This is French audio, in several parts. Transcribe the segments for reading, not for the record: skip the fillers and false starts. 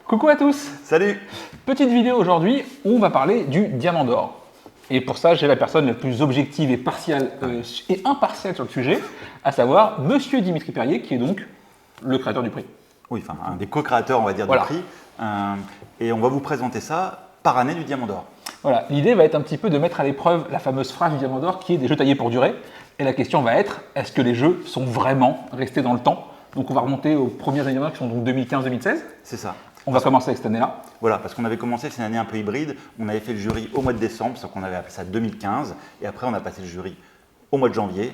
Coucou à tous. Salut. Petite vidéo aujourd'hui où on va parler du diamant d'or. Et pour ça, j'ai la personne la plus objective et impartiale sur le sujet, à savoir Monsieur Dimitri Perrier, qui est donc le créateur du prix. Oui, enfin un des co-créateurs, on va dire, Voilà. du prix. Et on va vous présenter ça par année du diamant d'or. Voilà, l'idée va être un petit peu de mettre à l'épreuve la fameuse phrase du diamant d'or qui est des jeux taillés pour durer. Et la question va être, est-ce que les jeux sont vraiment restés dans le temps? Donc on va remonter aux premières années qui sont donc 2015-2016. C'est ça. On va commencer avec cette année-là. Voilà, parce qu'on avait commencé, c'est une année un peu hybride. On avait fait le jury au mois de décembre, sauf qu'on avait appelé ça 2015. Et après, on a passé le jury au mois de janvier.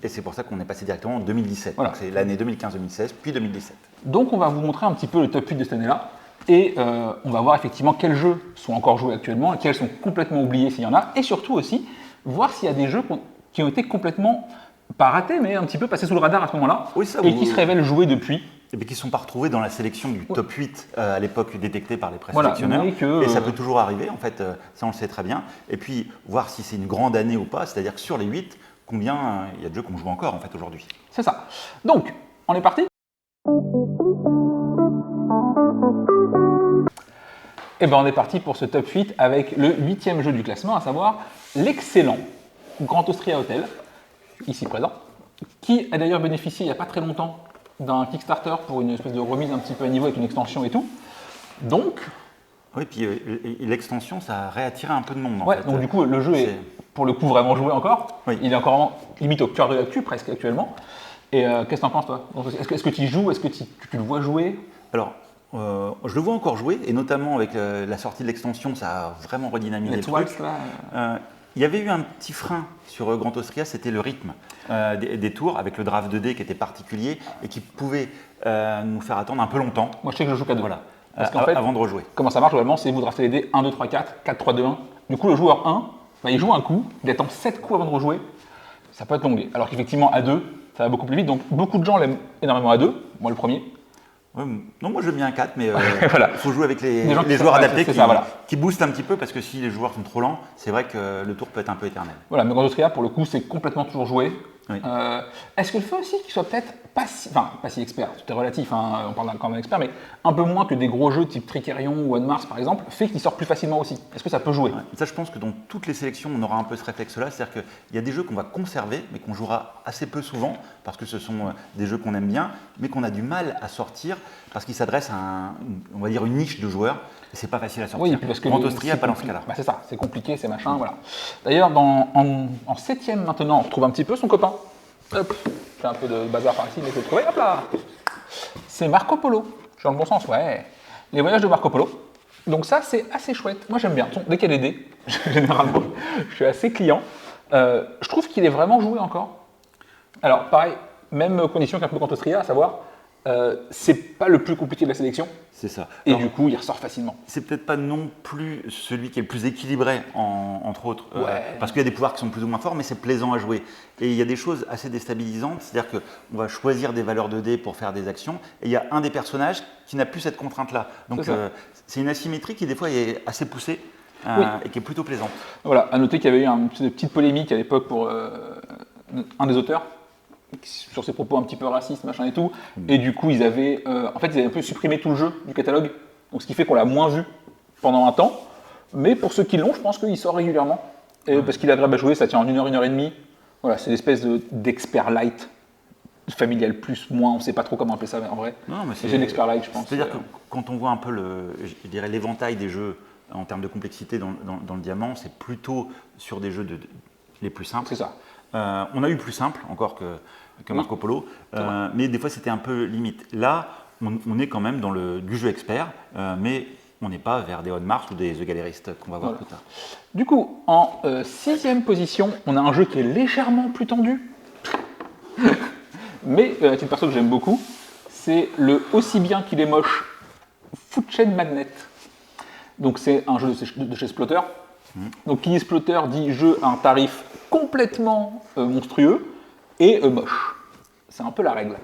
Et c'est pour ça qu'on est passé directement en 2017. Voilà. Donc c'est l'année 2015-2016, puis 2017. Donc on va vous montrer un petit peu le top 8 de cette année-là. Et on va voir effectivement quels jeux sont encore joués actuellement et quels sont complètement oubliés s'il y en a. Et surtout aussi, voir s'il y a des jeux qui ont été complètement, pas ratés, mais un petit peu passés sous le radar à ce moment-là. Oui, ça, et qui se révèlent joués depuis. Et puis qui ne sont pas retrouvés dans la sélection du top 8 à l'époque détectée par les Voilà, présélectionneurs. mais Et ça peut toujours arriver, en fait, ça on le sait très bien. Et puis voir si c'est une grande année ou pas, c'est-à-dire que sur les 8, combien il y a de jeux qu'on joue encore en fait aujourd'hui. C'est ça. Donc, on est parti? Et bien on est parti pour ce top 8 avec le 8e jeu du classement, à savoir l'excellent Grand Austria Hotel, ici présent, qui a d'ailleurs bénéficié il n'y a pas très longtemps d'un Kickstarter pour une espèce de remise un petit peu à niveau avec une extension et tout. Donc... Oui, puis l'extension, ça a réattiré un peu de monde. Ouais, donc du coup, le jeu est pour le coup vraiment joué encore. Oui. Il est encore limite au cœur de l'actu presque actuellement. Et qu'est-ce que t'en penses toi? Est-ce que tu y joues? Est-ce que tu le vois jouer? Alors, je le vois encore jouer, et notamment avec la sortie de l'extension, ça a vraiment redynamisé le truc. Il y avait eu un petit frein sur Grand Austria, c'était le rythme des tours, avec le draft 2D qui était particulier et qui pouvait nous faire attendre un peu longtemps. Moi je sais que je joue qu'à deux. Voilà. Parce qu'en fait, avant de rejouer. Comment ça marche globalement, c'est vous draftez les dés 1, 2, 3, 4, 4, 3, 2, 1. Du coup, le joueur 1, il joue un coup, il attend 7 coups avant de rejouer. Ça peut être longué. Alors qu'effectivement, à 2, ça va beaucoup plus vite. Donc beaucoup de gens l'aiment énormément à 2. Moi le premier. Ouais, non, moi j'aime bien 4, mais voilà. Il faut jouer avec les joueurs adaptés qui boostent un petit peu, parce que si les joueurs sont trop lents, c'est vrai que le tour peut être un peu éternel. Voilà, mais Grand Austria, pour le coup, c'est complètement toujours joué. Oui. Est-ce que le fait aussi qu'il soit peut-être pas si expert, tout est relatif, hein, on parle quand même d'expert, mais un peu moins que des gros jeux type Tricerion ou One Mars par exemple, fait qu'il sort plus facilement aussi? Est-ce que ça peut jouer? Ça, je pense que dans toutes les sélections, on aura un peu ce réflexe-là, c'est-à-dire qu'il y a des jeux qu'on va conserver, mais qu'on jouera assez peu souvent, parce que ce sont des jeux qu'on aime bien, mais qu'on a du mal à sortir, parce qu'ils s'adressent à on va dire une niche de joueurs, et c'est pas facile à sortir. Oui, parce que Grand Austria, pas dans ce cas-là. Bah, c'est ça, c'est compliqué, c'est machin, voilà. D'ailleurs, en 7e maintenant, on retrouve un petit peu son copain. Hop, j'ai un peu de bazar par ici, mais je vais le trouver. Hop là, c'est Marco Polo. Je suis dans le bon sens, ouais. Les voyages de Marco Polo. Donc ça, c'est assez chouette. Moi, j'aime bien. Dès qu'il y a des dés, généralement, je suis assez client. Je trouve qu'il est vraiment joué encore. Alors, pareil, même condition qu'un peu Grand Austria, à savoir, c'est pas le plus compliqué de la sélection. C'est ça. Et alors, du coup, il ressort facilement. C'est peut-être pas non plus celui qui est le plus équilibré, entre autres, parce qu'il y a des pouvoirs qui sont plus ou moins forts, mais c'est plaisant à jouer. Et il y a des choses assez déstabilisantes, c'est-à-dire qu'on va choisir des valeurs de dés pour faire des actions, et il y a un des personnages qui n'a plus cette contrainte-là. Donc c'est une asymétrie qui des fois est assez poussée et qui est plutôt plaisante. Voilà, à noter qu'il y avait eu une petite polémique à l'époque pour un des auteurs, sur ses propos un petit peu racistes, machin et tout, et du coup ils avaient un peu supprimé tout le jeu du catalogue, donc ce qui fait qu'on l'a moins vu pendant un temps, mais pour ceux qui l'ont, je pense qu'il sort régulièrement, et parce qu'il est agréable à jouer, ça tient en 1 heure, 1 heure et demie, voilà, c'est l'espèce d'expert light, familial plus, moins, on ne sait pas trop comment appeler ça en vrai, non, mais c'est l'expert light je pense. C'est-à-dire que quand on voit un peu je dirais l'éventail des jeux en termes de complexité dans le diamant, c'est plutôt sur des jeux les plus simples. C'est ça. On a eu plus simple encore que Marco Polo, mais des fois c'était un peu limite. Là, on est quand même dans du jeu expert, mais on n'est pas vers des One Mars ou des The Gallerist qu'on va voir plus tard. Du coup, en 6e position, on a un jeu qui est légèrement plus tendu, mais c'est une personne que j'aime beaucoup, c'est le aussi bien qu'il est moche Food Chain Magnet. Donc c'est un jeu de chez Splotter. Donc qui dit Splotter dit jeu à un tarif complètement monstrueux et moche. C'est un peu la règle.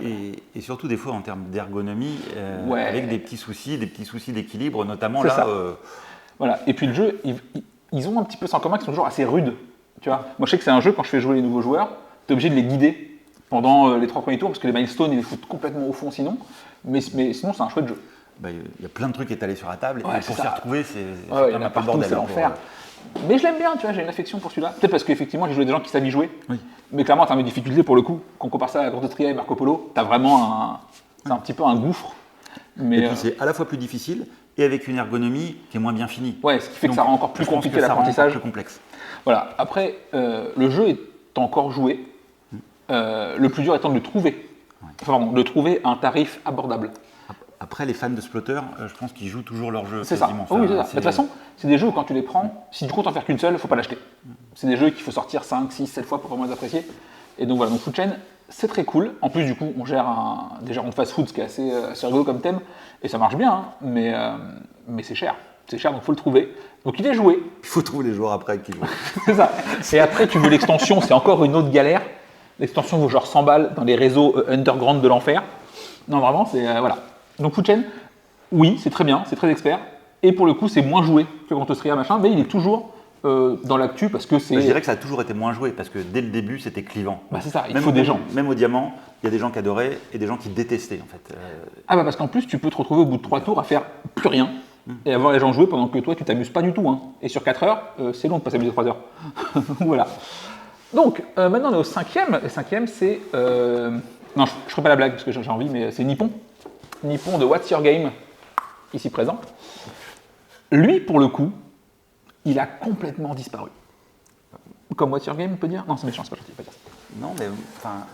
Et surtout des fois en termes d'ergonomie, ouais. Avec des petits soucis d'équilibre, notamment là. Voilà. Et puis le jeu, ils ont un petit peu ça en commun, qu'ils sont toujours assez rudes. Tu vois, moi je sais que c'est un jeu, quand je fais jouer les nouveaux joueurs, tu es obligé de les guider pendant les 3 premiers tours, parce que les milestones ils les foutent complètement au fond sinon. Mais sinon c'est un chouette jeu. il y a plein de trucs étalés sur la table, Ouais, et c'est pour s'y ça. retrouver, c'est Ouais, il y en un a peu le partout, bordel. c'est hein, l'enfer. Mais je l'aime bien, tu vois, j'ai une affection pour celui-là. Peut-être parce qu'effectivement, j'ai joué des gens qui savent y jouer. Oui. Mais clairement, en termes de difficulté, pour le coup, quand on compare ça à Grosse Tria et Marco Polo, t'as vraiment c'est un petit peu un gouffre. Mais, Et puis c'est à la fois plus difficile et avec une ergonomie qui est moins bien finie. ouais, ce qui fait que Donc, ça rend encore plus je pense compliqué que ça rend encore l'apprentissage. plus complexe. Voilà. Après, le jeu est encore joué. Le plus dur étant de le trouver. Enfin, pardon, de le trouver à un tarif abordable. Après, les fans de Splotter, je pense qu'ils jouent toujours leur jeu C'est ça. quasiment. Oui, c'est ça. Enfin, De toute façon, c'est des jeux où quand tu les prends, si tu comptes en faire qu'une seule, il ne faut pas l'acheter. C'est des jeux qu'il faut sortir 5, 6, 7 fois pour vraiment les apprécier. Et donc voilà, donc Food Chain, c'est très cool. En plus, du coup, on gère des gérants de fast-food, ce qui est assez rigolo comme thème. Et ça marche bien, hein, mais c'est cher. C'est cher, donc il faut le trouver. Donc il est joué. il faut trouver les joueurs après qui jouent. C'est ça. Et après, tu veux l'extension, c'est encore une autre galère. L'extension vaut genre 100 balles dans les réseaux underground de l'enfer. Non, vraiment, c'est. Voilà. Donc Food Chain, oui, c'est très bien, c'est très expert. Et pour le coup, c'est moins joué que Contestria, machin, mais il est toujours dans l'actu parce que c'est. Je dirais que ça a toujours été moins joué parce que dès le début, c'était clivant. Bah, c'est ça, il Même faut des gens. Même au diamant, il y a des gens qui adoraient et des gens qui détestaient en fait. Ah bah parce qu'en plus, tu peux te retrouver au bout de 3 tours à faire plus rien et avoir les gens jouer pendant que toi, tu t'amuses pas du tout. Hein. Et sur 4 heures, c'est long de pas s'amuser 3 heures. Voilà. Donc, maintenant, on est au 5e. Le 5e, c'est. Non, je ne ferai pas la blague parce que j'ai envie, mais c'est Nippon. Nippon de What's Your Game, ici présent. Lui, pour le coup, il a complètement disparu. Comme What's Your Game, on peut dire? Non, c'est méchant, c'est pas gentil, pas dire ça. Non, mais enfin,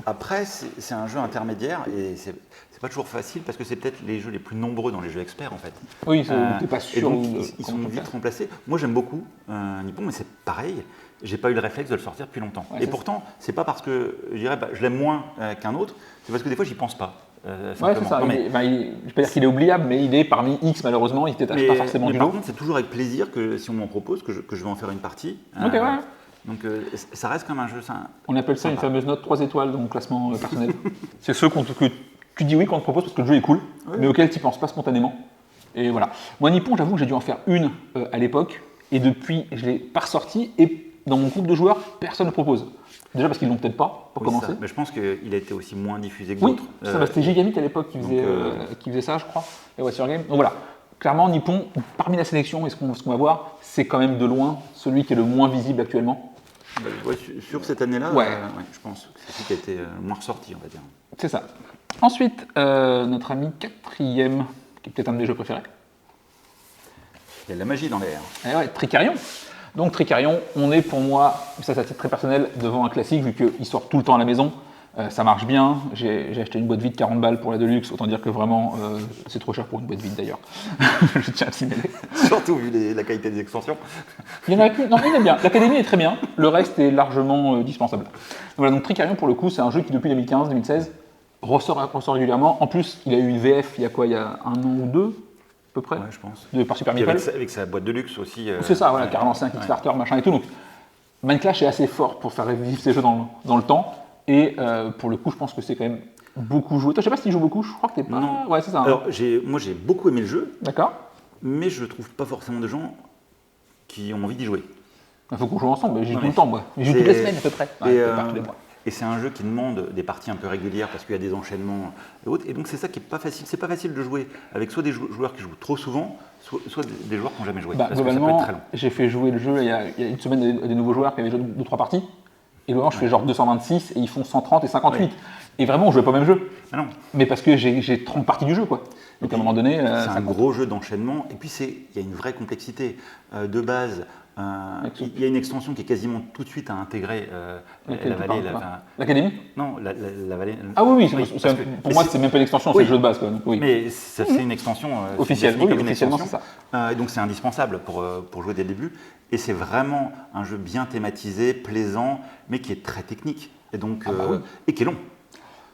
après, c'est un jeu intermédiaire et c'est pas toujours facile parce que c'est peut-être les jeux les plus nombreux dans les jeux experts en fait. Oui, t'es pas Et sûr. donc, de ils sont comment vite faire. remplacés. Moi, j'aime beaucoup Nippon, mais c'est pareil. J'ai pas eu le réflexe de le sortir depuis longtemps. Ouais, et c'est pourtant, c'est pas parce que je dirais, je l'aime moins qu'un autre, c'est parce que des fois, j'y pense pas. Ouais, c'est simplement. ça. Non, mais- Je ne vais pas dire qu'il est oubliable, mais il est parmi X, malheureusement. Il ne détache pas forcément mais du par lot. contre, c'est toujours avec plaisir que si on m'en propose, que je vais en faire une partie. Ok, ouais. Donc, ça reste comme un jeu. On appelle ça une Sympa. fameuse note 3 étoiles dans mon classement personnel. C'est ceux que tu dis oui qu'on te propose parce que le jeu est cool, Oui. mais auquel tu ne penses pas spontanément. Et voilà. Moi, Nippon, j'avoue que j'ai dû en faire une à l'époque, et depuis, je ne l'ai pas ressorti, et dans mon groupe de joueurs, personne ne le propose. Déjà parce qu'ils ne l'ont peut-être pas, pour Oui, commencer. ça. Mais je pense qu'il a été aussi moins diffusé que Oui, d'autres. ça, c'était Gigamic à l'époque qui faisait ça, je crois, et What's Your Game. Donc voilà, clairement, Nippon, parmi la sélection et ce qu'on va voir, c'est quand même de loin celui qui est le moins visible actuellement. Ouais, sur cette année-là, Ouais. je pense que c'est celui qui a été le moins ressorti, on va dire. C'est ça. Ensuite, notre ami 4e, qui est peut-être un de mes jeux préférés. Il y a de la magie dans l'air. Eh ouais, Tricarion. Donc Tricarion, on est pour moi, ça c'est à titre très personnel, devant un classique vu qu'il sort tout le temps à la maison. Ça marche bien. J'ai acheté une boîte vide 40 balles pour la Deluxe, autant dire que vraiment c'est trop cher pour une boîte vide d'ailleurs. Je tiens à le signaler. Surtout vu la qualité des extensions. Il y en a plus. Non, il est bien. L'Académie est très bien. Le reste est largement dispensable. Donc voilà, donc Tricarion pour le coup, c'est un jeu qui depuis 2015-2016 ressort régulièrement. En plus, il a eu une VF il y a quoi, il y a 1 an ou 2 à peu près, Ouais, je pense. par Super Puis Meeple. avec sa boîte de luxe aussi. C'est ça, voilà, ouais. qui a relancé un Kickstarter, machin et tout. Donc, Mindclash est assez fort pour faire revivre ces jeux dans le temps. Et pour le coup, je pense que c'est quand même beaucoup joué. Toi, je sais pas si tu joues beaucoup, je crois que t'es pas. Non. Ouais, c'est ça. Hein. Alors, moi, j'ai beaucoup aimé le jeu, D'accord. mais je trouve pas forcément de gens qui ont envie d'y jouer. Il faut qu'on joue ensemble. J'y joue Non, tout le mais temps, moi. J'y joue c'est- toutes les semaines à peu près. Ouais, Et, peut-être pas tous les mois. et c'est un jeu qui demande des parties un peu régulières parce qu'il y a des enchaînements et autres. Et donc, c'est ça qui est pas facile. C'est pas facile de jouer avec soit des joueurs qui jouent trop souvent, soit des joueurs qui n'ont jamais joué. Bah, parce que ça peut être globalement, très long. j'ai fait jouer le jeu il y a une semaine à des nouveaux joueurs qui avaient joué 2-3 parties. Et globalement, je fais genre 226 et ils font 130 et 58. Ouais. Et vraiment, on jouait pas au même jeu. Ah non. Mais parce que j'ai 30 parties du jeu, quoi. Donc à un moment donné, C'est ça un compte. gros jeu d'enchaînement. Et puis, il y a une vraie complexité. De base, il y a une extension qui est quasiment tout de suite à intégrer Laquelle la tu vallée. parles, toi L'Académie Non, la vallée. Ah oui, parce que- pour moi, c'est même pas une extension, Oui. c'est le jeu de base, quoi. Donc, oui. Mais ça c'est une extension Officielle, c'est défini oui, comme une officiellement, extension. c'est Et donc c'est indispensable pour jouer dès le début. Et c'est vraiment un jeu bien thématisé, plaisant, mais qui est très technique. Et donc oui. et qui est long.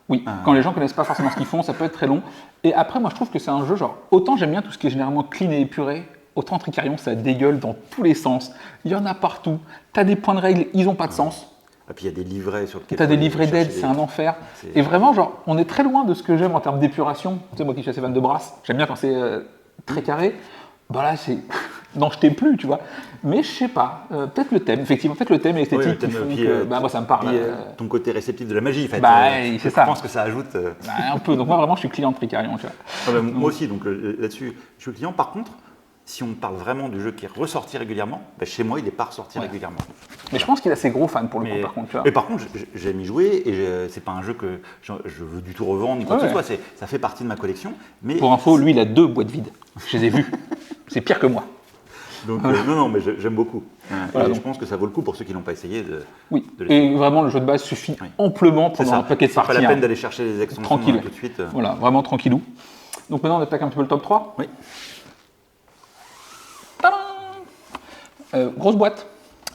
Oui, quand les gens connaissent pas forcément ce qu'ils font, ça peut être très long. Et après, moi, je trouve que c'est un jeu, genre, autant j'aime bien tout ce qui est généralement clean et épuré, autant Tricarion, ça dégueule dans tous les sens. Il y en a partout. T'as des points de règle, ils ont pas de sens. Et puis il y a des livrets sur lesquels T'as des faut aller livrets chercher d'aide, des- c'est un enfer. c'est- Et vraiment, genre, on est très loin de ce que j'aime en termes d'épuration. Tu sais, moi qui suis assez fan de Brass, j'aime bien quand c'est très carré. Bah là, n'en jeter plus, tu vois. Mais je sais pas, peut-être le thème, effectivement, peut-être le thème et l'esthétique Ouais, le thème, qui font puis, que moi ça me parle. puis, ton côté réceptif de la magie, en fait. C'est je ça. pense que ça ajoute. Bah, un peu, donc moi vraiment je suis client de Tricarion, tu vois. Moi aussi, donc là-dessus, je suis client. Par contre, si on parle vraiment du jeu qui est ressorti régulièrement, bah, chez moi, il n'est pas ressorti régulièrement. Mais je pense qu'il a ses gros fans pour le coup, par contre, tu vois. Mais par contre, j'aime y jouer et c'est pas un jeu que je veux du tout revendre ni quoi que ce soit. Ça fait partie de ma collection. Mais pour info, lui, il a 2 boîtes vides. Je les ai vues. C'est pire que moi. Donc, non, mais j'aime beaucoup. Voilà, et je pense que ça vaut le coup pour ceux qui n'ont pas essayé de. Oui. De Et vraiment, le jeu de base suffit amplement pour un paquet de parties. C'est pas la peine d'aller chercher les extensions tranquille. Tout de suite. Voilà, vraiment tranquillou. Donc maintenant, on attaque un petit peu le top 3. Oui. Grosse boîte,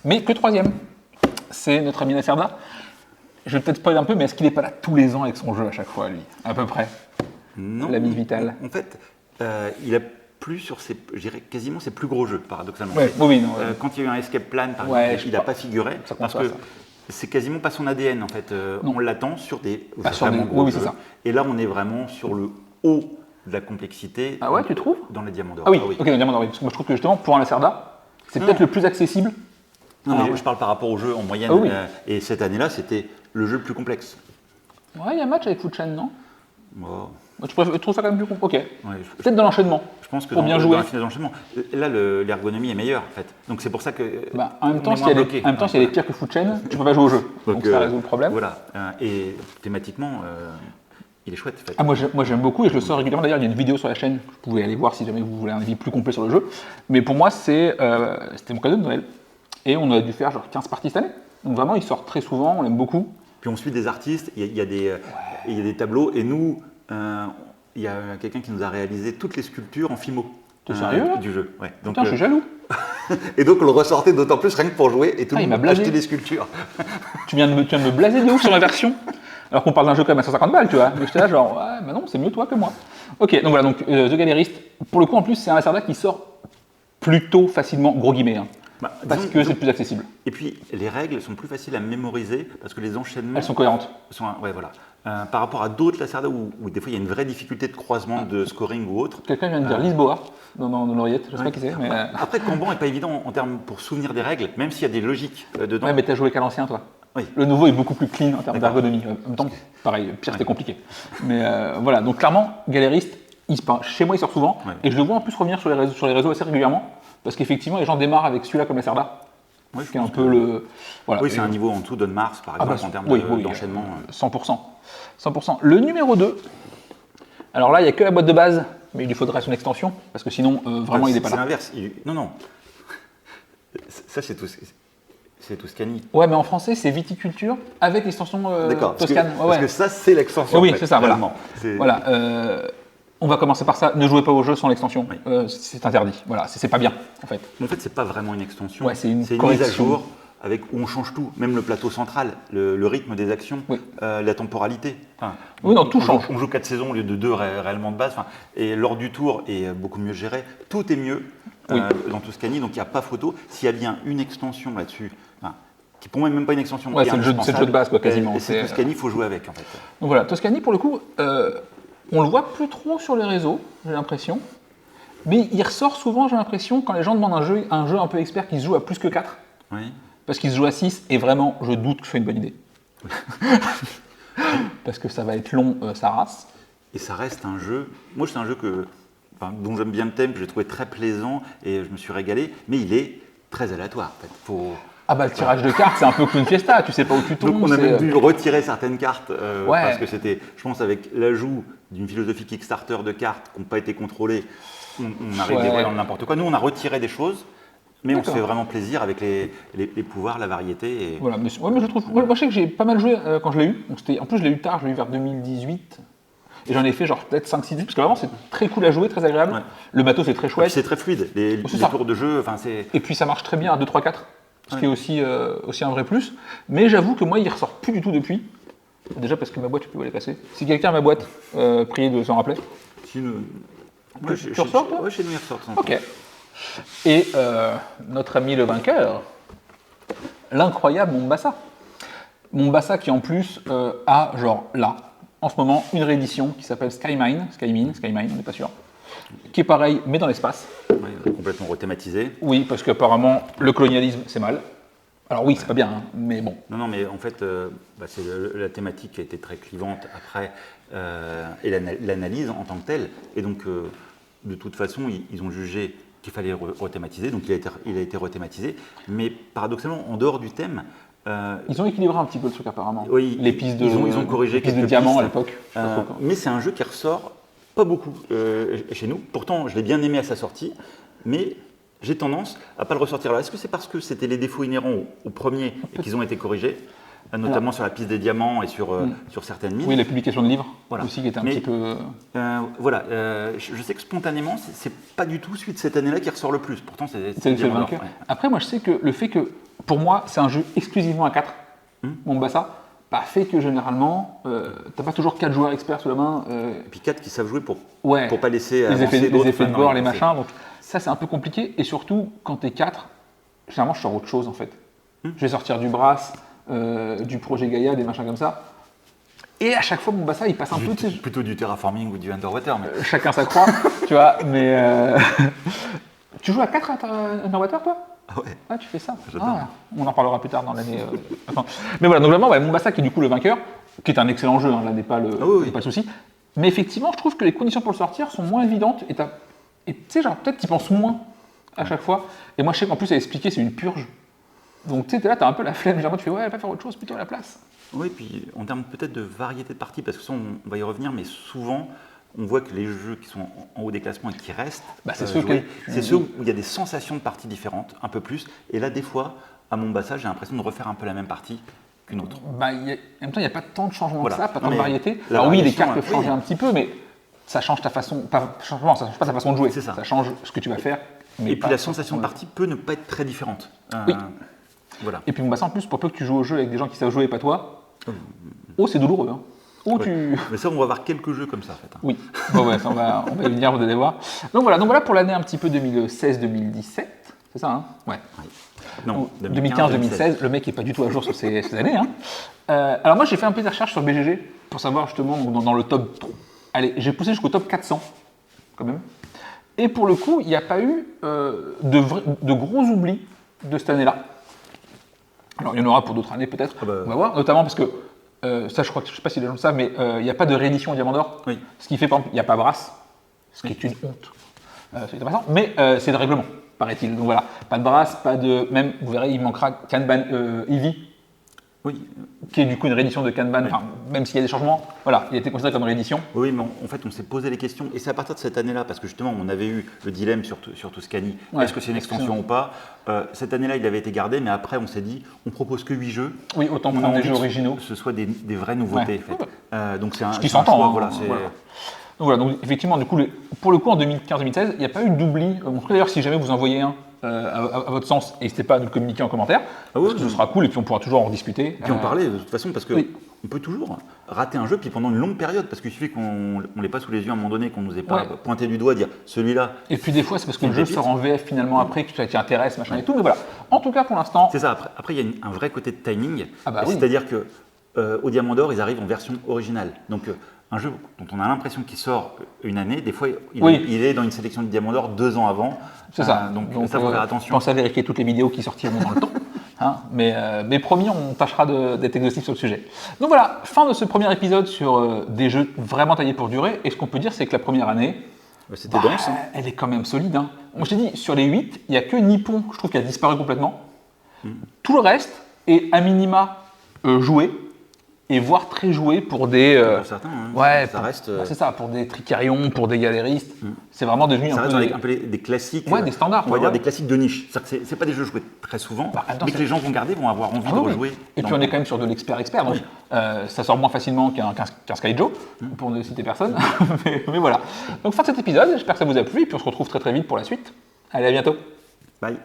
mais que 3e. C'est notre ami Lacerda. Je vais peut-être spoiler un peu, mais est-ce qu'il n'est pas là tous les ans avec son jeu à chaque fois, lui? À peu près. Non. L'ami Vital. En fait, il a plus sur ses, je dirais quasiment ses plus gros jeux, paradoxalement. Oui, non. Quand il y a eu un Escape Plan, par exemple, il n'a pas figuré parce que c'est quasiment pas son ADN en fait. On l'attend sur des vraiment gros jeux. Et là, on est vraiment sur le haut de la complexité. Ah ouais, tu trouves? Dans les Diamants d'Or. Ah oui, ok, dans les Diamants d'Or, parce que moi je trouve que justement, pour un Lacerda, c'est peut-être le plus accessible. Non, mais je parle par rapport au jeu en moyenne. Et cette année-là, c'était le jeu le plus complexe. Ouais, il y a un match avec Fuchan, non? Oh. Tu trouves ça quand même plus compliqué? Ok. Ouais, peut-être dans l'enchaînement. Je pense que pour bien jouer. Dans la finale d'enchaînement, là, l'ergonomie est meilleure en fait. Donc c'est pour ça que. En même temps, s'il y a des pires que Fuchan, tu peux pas jouer au jeu. Donc ça résout le problème. Voilà. Et thématiquement, il est chouette en fait. Ah, moi j'aime beaucoup et je le sors régulièrement. D'ailleurs, il y a une vidéo sur la chaîne. Vous pouvez aller voir si jamais vous voulez un avis plus complet sur le jeu. Mais pour moi, c'était mon cadeau de Noël. Et on a dû faire genre 15 parties cette année. Donc vraiment, il sort très souvent, on l'aime beaucoup. Puis on suit des artistes, il y a des tableaux. Et nous, il y a quelqu'un qui nous a réalisé toutes les sculptures en Fimo. T'es sérieux du jeu. Ouais. Donc, putain, je suis jaloux. Et donc on le ressortait d'autant plus rien que pour jouer et tout le monde a acheté des sculptures. tu viens de me blaser de ouf sur la version. Alors qu'on parle d'un jeu quand même à 150 balles, tu vois. Mais j'étais là genre, ouais, mais non, c'est mieux toi que moi. Ok, donc voilà, donc The Gallerist, pour le coup en plus, c'est un Lacerda qui sort plutôt facilement, gros guillemets, hein, parce que c'est plus accessible. Et puis les règles sont plus faciles à mémoriser parce que les enchaînements. Elles sont cohérentes. Ouais, voilà. Par rapport à d'autres Lacerda où des fois il y a une vraie difficulté de croisement, de scoring ou autre. Quelqu'un vient de dire Lisboa dans l'oreillette, je sais pas qui c'est. Mais... Après, Kanban n'est pas évident en termes pour souvenir des règles, même s'il y a des logiques dedans. Ouais, mais t'as joué qu'à l'ancien, toi. Oui. Le nouveau est beaucoup plus clean en termes d'ergonomie. En même temps, pareil, pire c'était compliqué. Mais voilà, donc clairement, Galériste, chez moi il sort souvent, et je le vois en plus revenir sur les réseaux assez régulièrement, parce qu'effectivement les gens démarrent avec celui-là comme Lacerda. Oui, qui est un peu le. Voilà. Oui, c'est un niveau en dessous de Mars, par exemple, en termes d'enchaînement. 100%. 100%. Le numéro 2, alors là, il n'y a que la boîte de base, mais il lui faudrait son extension, parce que sinon, vraiment, il n'est pas là. C'est l'inverse. Non. Ça, c'est tout. C'est Toscani. Ouais, mais en français, c'est viticulture avec l'extension Toscane. Parce que ça, c'est l'extension. Oui, c'est ça, voilà. Voilà. On va commencer par ça. Ne jouez pas au jeu sans l'extension. Oui. C'est interdit. Voilà, c'est pas bien, en fait. Mais en fait, c'est pas vraiment une extension. Ouais, c'est une mise à jour où on change tout, même le plateau central, le rythme des actions, la temporalité. Enfin, tout change. On joue 4 saisons au lieu de 2 réellement de base. Et l'ordre du tour est beaucoup mieux géré. Tout est mieux dans Toscani, donc il n'y a pas photo. S'il y a bien une extension là-dessus, qui pour moi n'est même pas une extension. Ouais, c'est le jeu de base, quoi, quasiment. Et c'est Toscani, il faut jouer avec, en fait. Donc voilà, Toscani, pour le coup, on le voit plus trop sur les réseaux, j'ai l'impression. Mais il ressort souvent, j'ai l'impression, quand les gens demandent un jeu un peu expert qui se joue à plus que 4. Oui. Parce qu'il se joue à 6, et vraiment, je doute que ce soit une bonne idée. Parce que ça va être long, sa race. Et ça reste un jeu. Moi, c'est un jeu dont j'aime bien le thème, que j'ai trouvé très plaisant, et je me suis régalé, mais il est très aléatoire. En fait. Ah bah le tirage de cartes, c'est un peu Clown Fiesta, tu sais pas où tu tombes. Donc on a même dû retirer certaines cartes, ouais. Parce que c'était, je pense, avec l'ajout d'une philosophie Kickstarter de cartes qui n'ont pas été contrôlées, on arrive dans n'importe quoi. Nous, on a retiré des choses, mais on se fait vraiment plaisir avec les pouvoirs, la variété. Et... Voilà, mais je trouve. Moi, je sais que j'ai pas mal joué quand je l'ai eu. En plus, je l'ai eu tard, je l'ai eu vers 2018. Et j'en ai fait genre peut-être 5-6 parce que vraiment c'est très cool à jouer, très agréable. Ouais. Le bateau c'est très chouette. C'est très fluide, les tours de jeu. Et puis ça marche très bien à 2-3-4, ce qui est aussi un vrai plus. Mais j'avoue que moi il ressort plus du tout depuis. Déjà parce que ma boîte, tu peux la casser. Si quelqu'un a ma boîte, priez de s'en rappeler. Tu ressors toi ? Oui, chez nous il ressort. Ok. Et notre ami le vainqueur, l'incroyable Mombasa. Mombasa qui en plus a genre là. En ce moment, une réédition qui s'appelle Skymine, on n'est pas sûr, qui est pareil, mais dans l'espace. Ouais, complètement rethématisé. Oui, parce qu'apparemment, le colonialisme, c'est mal. Alors oui, c'est pas bien, hein, mais bon. Non, mais en fait, c'est la thématique qui a été très clivante après, et l'analyse en tant que telle. Et donc, de toute façon, ils ont jugé qu'il fallait rethématiser, donc il a été rethématisé. Mais paradoxalement, en dehors du thème, ils ont équilibré un petit peu le truc apparemment. Oui, les pistes de, ils ont corrigé les pistes de quelques diamants pistes, à l'époque. mais c'est un jeu qui ressort pas beaucoup chez nous. Pourtant, je l'ai bien aimé à sa sortie, mais j'ai tendance à pas le ressortir là. Est-ce que c'est parce que c'était les défauts inhérents au premier et qu'ils ont été corrigés, notamment sur la piste des diamants et sur certaines mines? Oui, la publication de livres voilà. aussi qui était un petit peu. Je sais que spontanément, c'est pas du tout celui de cette année-là qui ressort le plus. Pourtant, c'est le vainqueur. Ouais. Après, moi, je sais que le fait que, pour moi, c'est un jeu exclusivement à 4, Mombasa, fait que généralement, t'as pas toujours 4 joueurs experts sous la main. Et puis 4 qui savent jouer pour pas laisser les effets de bord, les machins. Donc, ça, c'est un peu compliqué. Et surtout, quand t'es 4, généralement, je sors autre chose en fait. Je vais sortir du Brass, du projet Gaïa, des machins comme ça. Et à chaque fois, Mombasa, il passe un peu. Plutôt du terraforming ou du underwater. Mais... chacun sa croix, tu vois. Mais tu joues à 4 à underwater, toi? Ah ouais. Ah, tu fais ça. On en parlera plus tard dans l'année. Mais voilà, donc vraiment, Mombasa qui est du coup le vainqueur, qui est un excellent jeu, hein, là n'est pas le souci. Mais effectivement, je trouve que les conditions pour le sortir sont moins évidentes et tu sais, genre peut-être tu y penses moins à chaque fois. Et moi, je sais qu'en plus, à expliquer, c'est une purge. Donc tu sais, là, tu as un peu la flemme. Généralement, tu fais, ouais, elle va faire autre chose plutôt à la place. Oui, puis en termes peut-être de variété de parties, parce que ça, on va y revenir, mais souvent, on voit que les jeux qui sont en haut des classements et qui restent, c'est ceux où il y a des sensations de parties différentes, un peu plus. Et là, des fois, à Mombasa, j'ai l'impression de refaire un peu la même partie qu'une autre. En même temps, il n'y a pas tant de changements que ça, pas tant de variété. Alors oui, les cartes peuvent changer un petit peu, mais ça change ta façon. Ça change pas ta façon de jouer. C'est ça. Ça change ce que tu vas faire. Mais et puis la sensation de partie peut ne pas être très différente. Oui. Voilà. Et puis Mombasa, en plus, pour peu que tu joues au jeu avec des gens qui savent jouer et pas toi, c'est douloureux. Hein. Mais ça, on va voir quelques jeux comme ça, en fait. Oui, ça, on va y venir, vous allez voir. Donc voilà pour l'année un petit peu 2016-2017, c'est ça, hein? Ouais. Non, 2015-2016, le mec n'est pas du tout à jour sur ces années. Hein. Alors moi, j'ai fait un peu de recherche sur BGG pour savoir justement dans le top. Allez, j'ai poussé jusqu'au top 400, quand même. Et pour le coup, il n'y a pas eu de gros oublis de cette année-là. Alors, il y en aura pour d'autres années peut-être, on va voir, notamment parce que ça, je crois que je ne sais pas si les gens le savent, mais il n'y a pas de réédition au Diamant d'Or. Oui. Ce qui fait, par exemple, il n'y a pas Brass, ce qui est une honte. C'est intéressant, mais c'est le règlement, paraît-il. Donc voilà, pas de Brass, pas de. Même, vous verrez, il manquera Kanban Eevee, qui est du coup une réédition de Kanban, même s'il y a des changements, voilà, il a été considéré comme réédition. Oui, mais en fait, on s'est posé les questions, et c'est à partir de cette année-là, parce que justement, on avait eu le dilemme sur Tuscany, est-ce que c'est une extension ou pas? Cette année-là, il avait été gardé, mais après, on s'est dit, on propose que 8 jeux. Oui, autant prendre des jeux originaux. Que ce soit des vraies nouveautés, en fait. Donc c'est un. Ce qui s'entend, hein, voilà. Donc voilà, donc effectivement, du coup, pour le coup, en 2015-2016, il n'y a pas eu d'oubli. D'ailleurs, si jamais vous envoyez un à votre sens, n'hésitez pas à nous le communiquer en commentaire. Parce que ce sera cool et puis on pourra toujours en discuter. Et puis en parler de toute façon, parce que on peut toujours rater un jeu, puis pendant une longue période, parce qu'il suffit qu'on ne l'ait pas sous les yeux à un moment donné, qu'on nous ait pas pointé du doigt, dire celui-là. Et puis des fois, c'est parce que le jeu sort en VF finalement après, que ça t'y intéresse, machin et tout. Mais voilà. En tout cas, pour l'instant. C'est ça. Après, il y a un vrai côté de timing. Oui. C'est-à-dire que au Diamant d'Or, ils arrivent en version originale. Donc un jeu dont on a l'impression qu'il sort une année, des fois il est dans une sélection de Diamant d'Or 2 ans avant. C'est ça. Donc ça, faut faire attention. Pensez à vérifier toutes les vidéos qui sortiront dans le temps. Hein, mais promis, on tâchera d'être exhaustif sur le sujet. Donc voilà, fin de ce premier épisode sur des jeux vraiment taillés pour durer. Et ce qu'on peut dire, c'est que la première année, c'était dense. Elle est quand même solide. Hein. Moi, je t'ai dit, sur les 8, il n'y a que Nippon, je trouve, qui a disparu complètement. Tout le reste est à minima joué. Et voire très joué pour des. Pour certains, ça reste. C'est ça, pour des tricarions, pour des galéristes. C'est vraiment devenu un peu des classiques. Des standards. On va dire des classiques de niche. C'est pas des jeux joués très souvent, mais que les gens vont garder, vont avoir envie de rejouer. Et puis on est quand même sur de l'expert-expert, donc ça sort moins facilement qu'un Skyjo, pour ne citer personne. mais voilà. Donc fin de cet épisode, j'espère que ça vous a plu, et puis on se retrouve très très vite pour la suite. Allez, à bientôt. Bye.